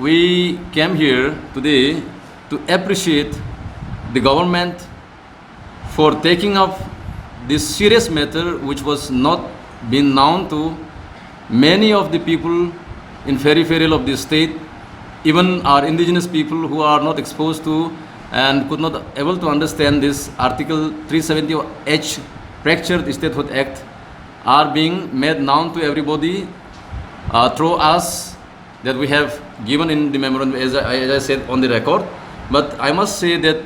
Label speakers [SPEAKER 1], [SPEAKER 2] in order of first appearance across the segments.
[SPEAKER 1] we came here today to appreciate the government for taking up this serious matter which was not been known to many of the people in peripheral of the state, even our indigenous people who are not exposed to and could not able to understand this Article 370H fractured Statehood Act are being made known to everybody through us that we have given in the memorandum, as I said on the record. But I must say that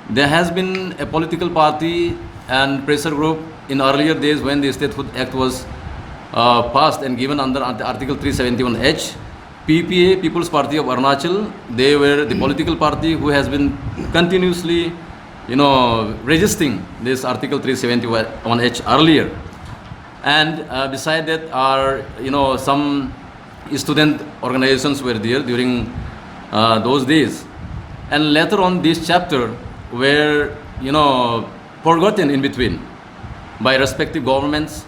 [SPEAKER 1] there has been a political party and pressure group in earlier days when the Statehood Act was passed and given under Article 371H. PPA, People's Party of Arunachal, they were the political party who has been continuously, resisting this Article 371H earlier. And beside that are, some student organizations were there during those days. And later on, this chapter were, forgotten in between by respective governments.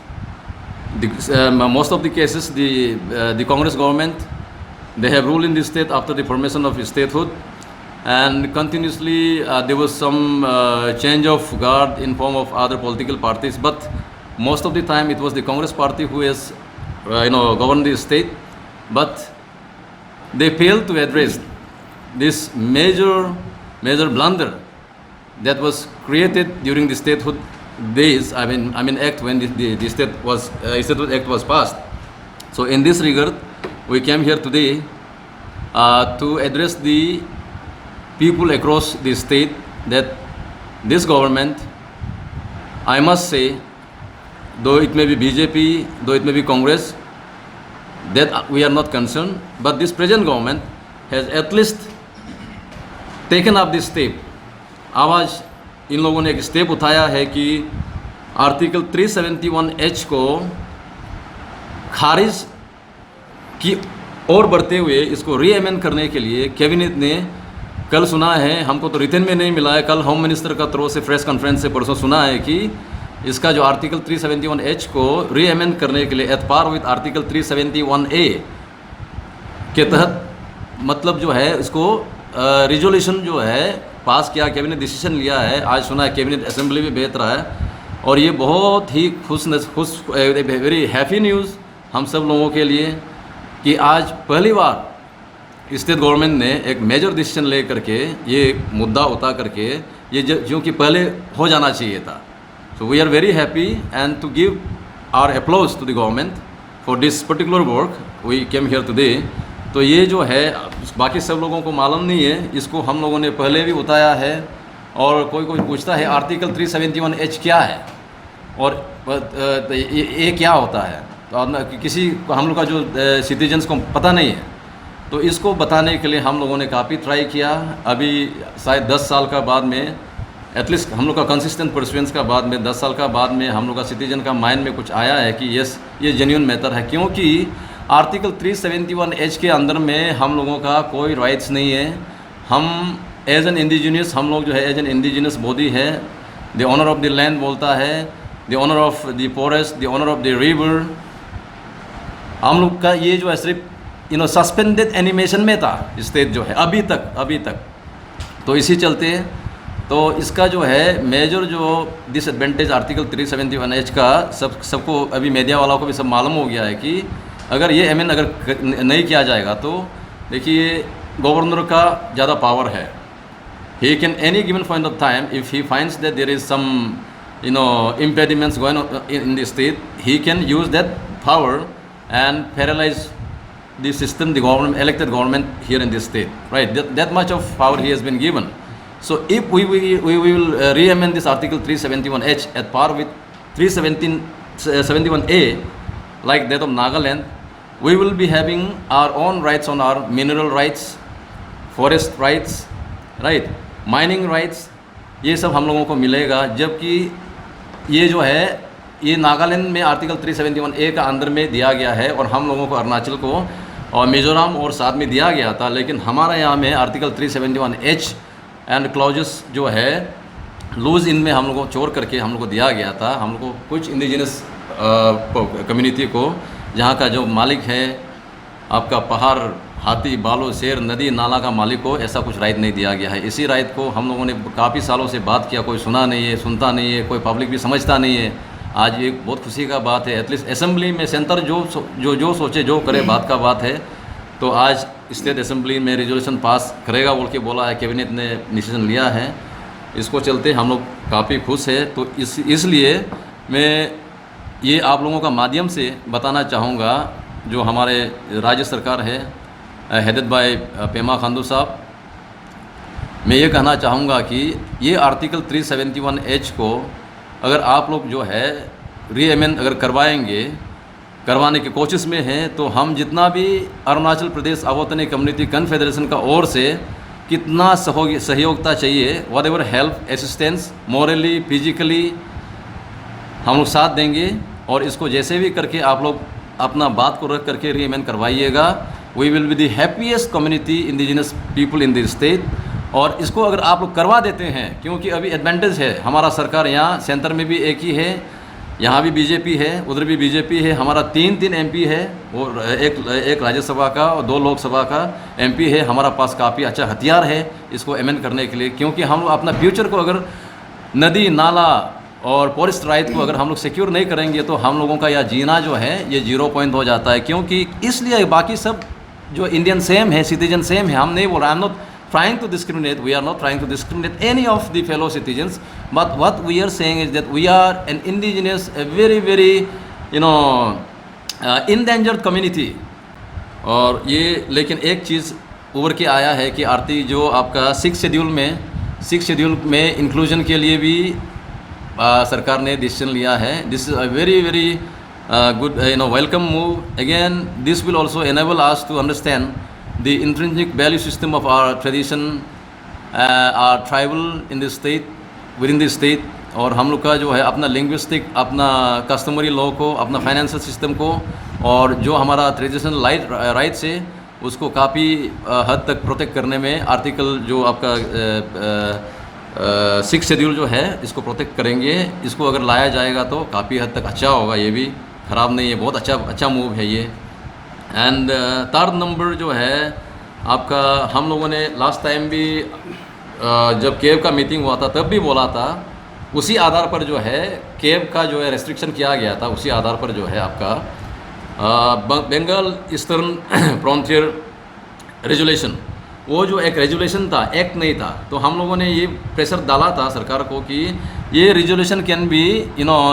[SPEAKER 1] Most of the cases, the Congress government, they have ruled in the state after the formation of statehood, and continuously there was some change of guard in form of other political parties. But most of the time, it was the Congress party who has, governed the state. But they failed to address this major blunder that was created during the statehood days. I mean act when the Statehood Act was passed. So in this regard, we came here today to address the people across the state that this government, I must say, though it may be BJP, though it may be Congress, that we are not concerned, but this present government has at least taken up this step. आज इन लोगों ने एक step उठाया है कि article 371H को खारिज की ओर बढ़ते हुए इसको रीअमेंड करने के लिए कैबिनेट ने कल सुना है, हमको तो रिटर्न में नहीं मिला है, कल होम मिनिस्टर का तरफ से प्रेस कॉन्फ्रेंस से परसों सुना है कि इसका जो आर्टिकल 371H को रीअमेंड करने के लिए at par with article 371A के तहत मतलब जो है इसको रिजोल्यूशन जो है पास किया, कैबिनेट डिसीजन लिया है। आज सुना है कैबिनेट असेंबली भी बेहतर है और ये बहुत ही खुश वेरी हैप्पी न्यूज़ हम सब लोगों के लिए कि आज पहली बार स्टेट गवर्नमेंट ने एक मेजर डिसीजन ले करके ये मुद्दा उठा करके ये जो कि पहले हो जाना चाहिए था। So we are very happy and to give our applause to the government for this particular work we came here today. तो ये जो है बाकी सब लोगों को मालूम नहीं है, इसको हम लोगों ने पहले भी उठाया है और कोई पूछता है आर्टिकल 371H क्या है और ये क्या होता है, तो किसी हम लोग का जो सिटीजन्स को पता नहीं है। तो इसको बताने के लिए हम लोगों ने काफ़ी ट्राई किया। अभी शायद 10 साल का बाद में एटलीस्ट हम लोग का कंसिस्टेंट परसुएंस का बाद में 10 साल का बाद में हम लोग का सिटीजन का माइंड में कुछ आया है कि यस ये जेन्युइन मैटर है, क्योंकि आर्टिकल 371H के अंदर में हम लोगों का कोई राइट्स नहीं है। हम एज एन इंडिजिनियस, हम लोग जो है एज एन इंडिजिनियस बॉडी है, the owner of the land बोलता है, the owner of the forest, the owner of the river. हम लोग का ये जो है सिर्फ सस्पेंडेड एनिमेशन में था स्टेट जो है अभी तक। तो इसी चलते तो इसका जो है मेजर जो डिसएडवांटेज आर्टिकल 371H का सबको अभी मीडिया वालों को भी सब मालूम हो गया है कि अगर ये अमेंड अगर नहीं किया जाएगा तो देखिए गवर्नर का ज़्यादा पावर है। He can any given point of time if he finds that there is some impediments going on in the state, he can use that power and paralyze the system, the government, elected government here in this state, right? That much of power he has been given. So if we will re-amend this Article 371H at par with 371A, like that of Nagaland, we will be having our own rights on our mineral rights, forest rights, right? Mining rights, ये सब हम लोगों को मिलेगा। जबकि ये जो है ये नागालैंड में आर्टिकल 371A का अंदर में दिया गया है और हम लोगों को अरुणाचल को और मिजोरम और साथ में दिया गया था, लेकिन हमारा यहाँ में आर्टिकल 371H एंड क्लॉजेस जो है लूज इन में हम लोगों को चोर करके हम लोग को दिया गया था। हम लोग को कुछ इंडिजिनस कम्युनिटी को जहाँ का जो मालिक है आपका पहाड़ हाथी, बालो, शेर, नदी, नाला का मालिक को ऐसा कुछ राइट नहीं दिया गया है। इसी राइट को हम लोगों ने काफ़ी सालों से बात किया, कोई सुना नहीं है, सुनता नहीं है, कोई पब्लिक भी समझता नहीं है। आज एक बहुत खुशी का बात है, एटलीस्ट असेंबली में सेंटर जो सोचे जो करे, बात का बात है। तो आज स्टेट असेंबली में रेजोल्यूशन पास करेगा बोल के बोला है, कैबिनेट ने डिसीजन लिया है। इसको चलते हम लोग काफ़ी खुश है। तो इसलिए मैं ये आप लोगों का माध्यम से बताना चाहूँगा, जो हमारे राज्य सरकार है हेडेड बाय पेमा खांडू साहब, मैं ये कहना चाहूँगा कि ये आर्टिकल 371H को अगर आप लोग जो है रीअमेंड अगर करवाने की कोशिश में हैं, तो हम जितना भी अरुणाचल प्रदेश अवतनी कम्युनिटी कन्फेडरेशन का ओर से कितना सहयोगता चाहिए, what ever help assistance morally physically हम लोग साथ देंगे। और इसको जैसे भी करके आप लोग अपना बात को रख करके रीअमेंड करवाइएगा। We will be the happiest community indigenous people in the state. और इसको अगर आप लोग करवा देते हैं, क्योंकि अभी एडवांटेज है, हमारा सरकार यहाँ सेंटर में भी एक ही है, यहाँ भी बीजेपी है, उधर भी बीजेपी है, हमारा तीन एमपी है, और एक राज्यसभा का और 2 लोकसभा का एमपी है। हमारा पास काफ़ी अच्छा हथियार है इसको अमेंड करने के लिए, क्योंकि हम लोग अपना फ्यूचर को अगर नदी, नाला और फॉरेस्ट राइट को अगर हम लोग सिक्योर नहीं करेंगे, तो हम लोगों का यह जीना जो है ये 0 पॉइंट हो जाता है। क्योंकि इसलिए बाकी सब जो इंडियन सेम है, सिटीजन सेम है, हम नहीं बोल रहे, I am not trying to discriminate, we are not trying to discriminate any of the fellow citizens, but what we are saying is that we are an indigenous, a very endangered community। और ये लेकिन एक चीज़ उभर के आया है कि आरती जो आपका 6 शेड्यूल में इंक्लूजन के लिए भी सरकार ने डिसीजन लिया है। This is a very good welcome move। Again, this will also enable us to understand the intrinsic value system of our tradition, our tribal in the state, within the state। और हम लोग का जो है अपना linguistic, अपना customary law को, अपना फाइनेंशियल सिस्टम को, और जो हमारा ट्रेडिशनल राइट्स है उसको काफ़ी हद तक प्रोटेक्ट करने में आर्टिकल जो आपका 6 शेड्यूल जो है इसको प्रोटेक्ट करेंगे। इसको अगर लाया जाएगा तो काफ़ी हद तक अच्छा होगा, ये भी ख़राब नहीं है, बहुत अच्छा मूव है ये। एंड थर्ड नंबर जो है आपका, हम लोगों ने लास्ट टाइम भी जब केव का मीटिंग हुआ था तब भी बोला था, उसी आधार पर जो है केव का जो है रेस्ट्रिक्शन किया गया था, उसी आधार पर जो है आपका बंगाल ईस्टर्न फ्रंटियर रेजुलेशन, वो जो एक रेजुलेशन था, एक्ट नहीं था, तो हम लोगों ने ये प्रेशर डाला था सरकार को कि ये resolution can be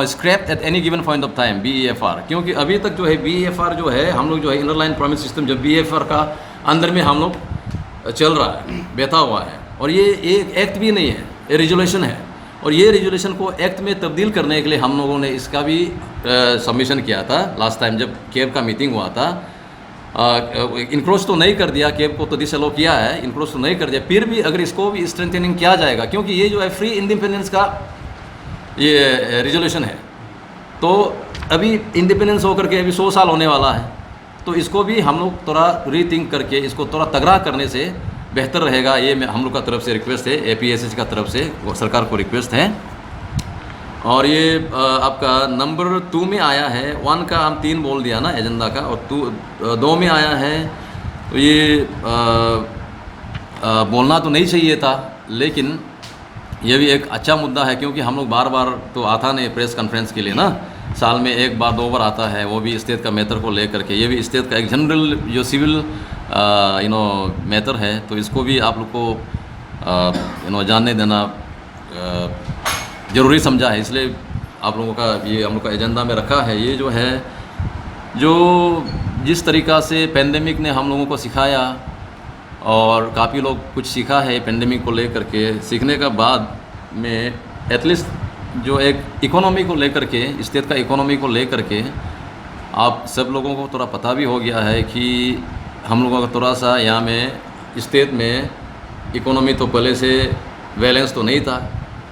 [SPEAKER 1] scrap at any given point of time, BEFR। क्योंकि अभी तक जो है BEFR जो है हम लोग जो है इनर लाइन परमिट सिस्टम जो BEFR का अंदर में हम लोग चल रहा है, बैठा हुआ है, और ये एक एक्ट भी नहीं है, ये रेजुलेशन है। और ये रेजुलेशन को एक्ट में तब्दील करने के लिए हम लोगों ने इसका भी सबमिशन किया था लास्ट टाइम जब केव का मीटिंग हुआ था। इनक्रोच तो नहीं कर दिया, केव को तो डिसअलो किया है, इनक्रोच तो नहीं कर दिया, फिर भी अगर इसको भी स्ट्रेंथनिंग किया जाएगा, क्योंकि ये जो है फ्री इंडिपेंडेंस का ये रेजोल्यूशन है, तो अभी इंडिपेंडेंस होकर के अभी 100 साल होने वाला है, तो इसको भी हम लोग थोड़ा रीथिंक करके इसको थोड़ा तगड़ा करने से बेहतर रहेगा। ये हम लोग का तरफ से रिक्वेस्ट है, APSS का तरफ से सरकार को रिक्वेस्ट है। और ये आपका नंबर 2 में आया है, 1 का हम 3 बोल दिया ना एजेंडा का, और 2 में आया है, तो ये बोलना तो नहीं चाहिए था, लेकिन ये भी एक अच्छा मुद्दा है, क्योंकि हम लोग बार बार तो आता नहीं प्रेस कॉन्फ्रेंस के लिए ना, साल में 1 बार 2 बार आता है, वो भी स्टेट का मैटर को लेकर के। ये भी स्टेट का एक जनरल जो सिविल मैटर है, तो इसको भी आप लोग को जानने देना ज़रूरी समझा है, इसलिए आप लोगों का ये हम लोग का एजेंडा में रखा है। ये जो है जो जिस तरीक़ा से पेंडेमिक ने हम लोगों को सिखाया, और काफ़ी लोग कुछ सीखा है पेंडेमिक को लेकर के, सीखने का बाद में एटलीस्ट जो एक इकोनॉमी को लेकर के, स्टेट का इकोनॉमी को लेकर के आप सब लोगों को थोड़ा पता भी हो गया है कि हम लोगों का थोड़ा सा यहाँ में स्टेट में इकोनॉमी तो पहले से बैलेंस तो नहीं था,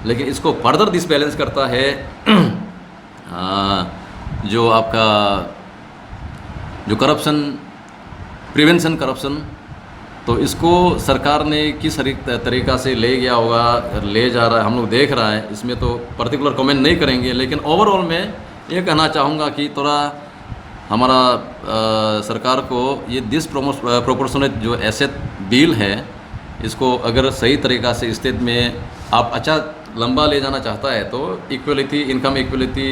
[SPEAKER 1] लेकिन इसको फर्दर डिसबैलेंस करता है जो आपका जो करप्शन, प्रिवेंशन करप्शन, तो इसको सरकार ने किस तरीक़ा से ले गया होगा, ले जा रहा है, हम लोग देख रहा है। इसमें तो पर्टिकुलर कमेंट नहीं करेंगे, लेकिन ओवरऑल में ये कहना चाहूँगा कि थोड़ा हमारा सरकार को ये डिसप्रोपोर्शनेट जो एसेट बिल है, इसको अगर सही तरीक़ा से स्टेट में आप अच्छा लंबा ले जाना चाहता है तो equality, income equality,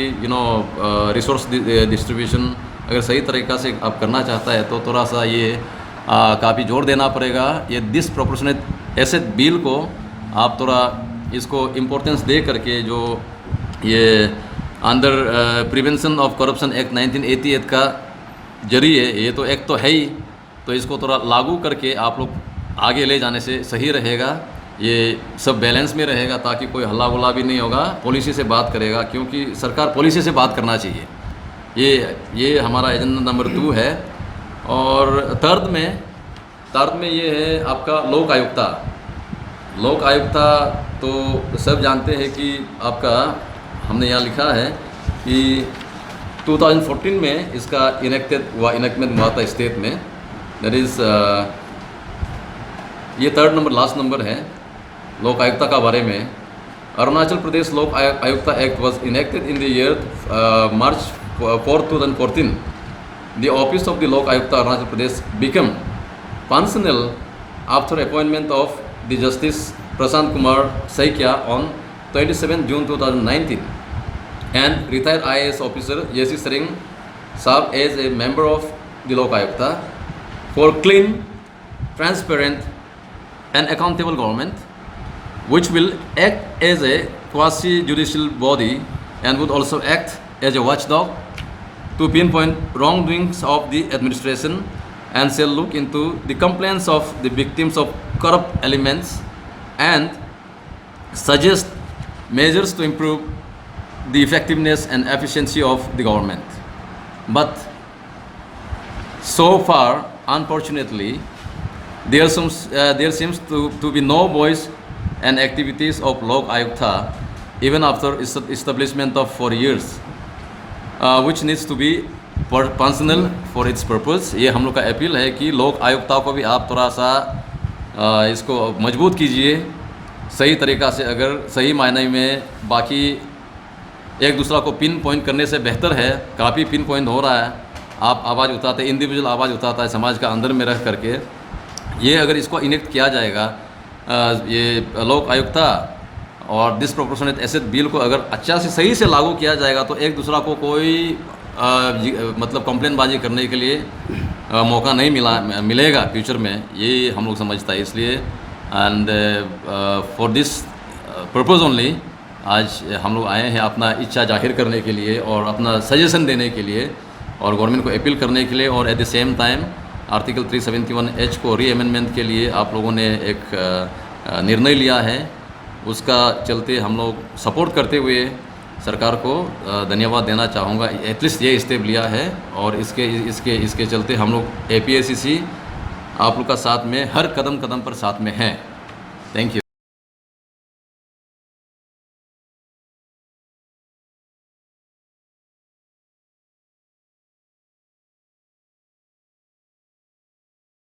[SPEAKER 1] resource distribution अगर सही तरीक़ा से आप करना चाहता है तो थोड़ा सा ये काफ़ी जोर देना पड़ेगा। ये डिसप्रोपोर्शनेट एसेट बिल को आप थोड़ा इसको इम्पोर्टेंस दे करके, जो ये under prevention of corruption act 1988 का जरिए, ये तो एक्ट तो है ही, तो इसको थोड़ा लागू करके आप लोग आगे ले जाने से सही रहेगा। ये सब बैलेंस में रहेगा ताकि कोई हल्ला गुल्ला भी नहीं होगा, पॉलिसी से बात करेगा, क्योंकि सरकार पॉलिसी से बात करना चाहिए। ये हमारा एजेंडा नंबर 2 है। और थर्ड में ये है आपका लोक आयुक्ता। लोक आयुक्ता तो सब जानते हैं कि आपका, हमने यहाँ लिखा है कि 2014 में इसका इनेक्टमेंट हुआ था स्टेट में। दैट इज़ ये थर्ड नंबर, लास्ट नंबर है लोक आयुक्ता का बारे में। Arunachal Pradesh Lok Ayukta act was enacted in the year March 4, 2014. The office of the Lok Ayukta Arunachal Pradesh became functional after appointment of the Justice Prashant Kumar Saikia on 27 June 2019, and retired IAS officer Yesi Sering served as a member of the Lok Ayukta for clean, transparent and accountable government, which will act as a quasi-judicial body and would also act as a watchdog to pinpoint wrongdoings of the administration and shall look into the complaints of the victims of corrupt elements and suggest measures to improve the effectiveness and efficiency of the government. But so far, unfortunately, there seems to be no voice and activities of Lok Ayukta even after establishment of 4 years. Which needs to be functional for its purpose. ये हम लोग का appeal है कि लोक आयुक्ता को भी आप थोड़ा सा इसको मजबूत कीजिए सही तरीक़ा से। अगर सही मायने में बाकी एक दूसरा को पिन पॉइंट करने से बेहतर है, काफ़ी पिन पॉइंट हो रहा है, आप आवाज़ उठाते, इंडिविजुअल आवाज़ उठाता है समाज का अंदर में रह करके। ये अगर इसको इनेक्ट किया जाएगा, ये लोक आयुक्ता और डिसप्रोपोर्शनेट एसेट बिल को अगर अच्छा से सही से लागू किया जाएगा तो एक दूसरा को कोई मतलब कंप्लेंटबाजी करने के लिए मौका नहीं मिलेगा फ्यूचर में, ये हम लोग समझता है। इसलिए and for this purpose only आज हम लोग आए हैं अपना इच्छा जाहिर करने के लिए और अपना सजेशन देने के लिए और गवर्नमेंट को अपील करने के लिए। और at the same time article 371H को री अमेंडमेंट के लिए आप लोगों ने एक निर्णय लिया है, उसका चलते हम लोग सपोर्ट करते हुए सरकार को धन्यवाद देना चाहूँगा। एटलीस्ट ये स्टेप लिया है और इसके चलते हम लोग APSCC आप लोग का साथ में हर कदम पर साथ में हैं। Thank you.